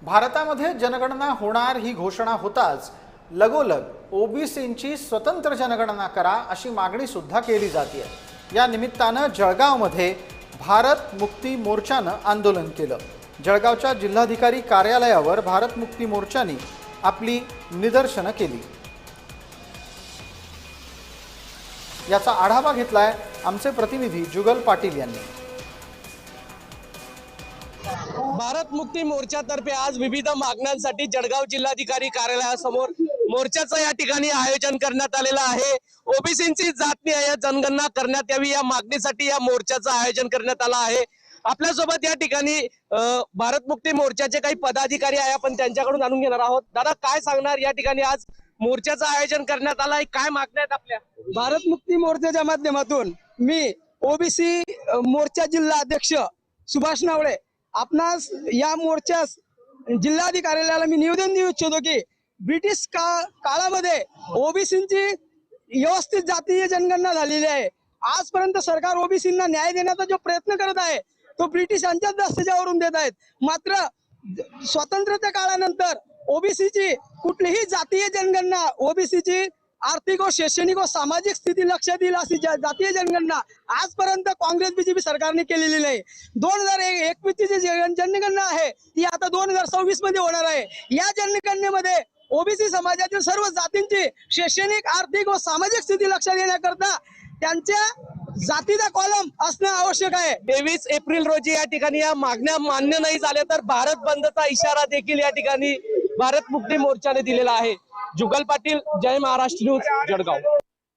भारतामध्ये जनगणना होणार ही घोषणा होताच लगोलग ओबीसींची स्वतंत्र जनगणना करा अशी मागणी सुद्धा केली जाते। या निमित्तानं जळगावमध्ये भारत मुक्ती मोर्चानं आंदोलन केलं। जळगावच्या जिल्हाधिकारी कार्यालयावर भारत मुक्ती मोर्चाने आपली निदर्शनं केली। याचा आढावा घेतलाय आमचे प्रतिनिधी जुगल पाटील यांनी। भारत मुक्ती मोर्चातर्फे आज विविध मागण्यांसाठी जळगाव जिल्हाधिकारी कार्यालयासमोर मोर्चाचं या ठिकाणी आयोजन करण्यात आलेलं आहे। ओबीसींची जातनिहाय जनगणना करण्यात यावी या मागणीसाठी या मोर्चाचं आयोजन करण्यात आलं आहे। आपल्यासोबत या ठिकाणी भारत मुक्ती मोर्चाचे काही पदाधिकारी आहे, आपण त्यांच्याकडून जाणून घेणार आहोत। दादा, काय सांगणार, या ठिकाणी आज मोर्चाचं आयोजन करण्यात आलं आहे, काय मागण्या आहेत आपल्या? भारत मुक्ती मोर्चाच्या माध्यमातून मी ओबीसी मोर्चा जिल्हा अध्यक्ष सुभाष नावळे आपणास या मोर्चास जिल्हाधिकाऱ्याला मी निवेदन देऊ इच्छितो की ब्रिटिश काळामध्ये ओबीसींची व्यवस्थित जातीय जनगणना झालेली आहे। आजपर्यंत सरकार ओबीसींना न्याय देण्याचा जो प्रयत्न करत आहे तो ब्रिटिशांच्याच दस्तेजावरून देत आहेत। मात्र स्वातंत्र्याच्या काळानंतर ओबीसीची कुठलीही जातीय जनगणना, ओबीसीची आर्थिक व शैक्षणिक व सामाजिक स्थिती लक्षात येईल अशी जातीय जनगणना आजपर्यंत काँग्रेस बीजेपी सरकारने केलेली नाही। 2021 ची जनगणना आहे ती आता 2026 मध्ये होणार आहे। या जनगणनेमध्ये ओबीसी समाजातील सर्व जातींची शैक्षणिक, आर्थिक व सामाजिक स्थिती लक्षात येण्याकरता त्यांच्या जातीचा कॉलम असणं आवश्यक आहे। 23 एप्रिल रोजी या ठिकाणी या मागण्या मान्य नाही झाल्या तर भारत बंदचा इशारा देखील या ठिकाणी भारत मुक्ती मोर्चाने दिलेला आहे। जुगल पाटील, जय महाराष्ट्र न्यूज, जळगाव।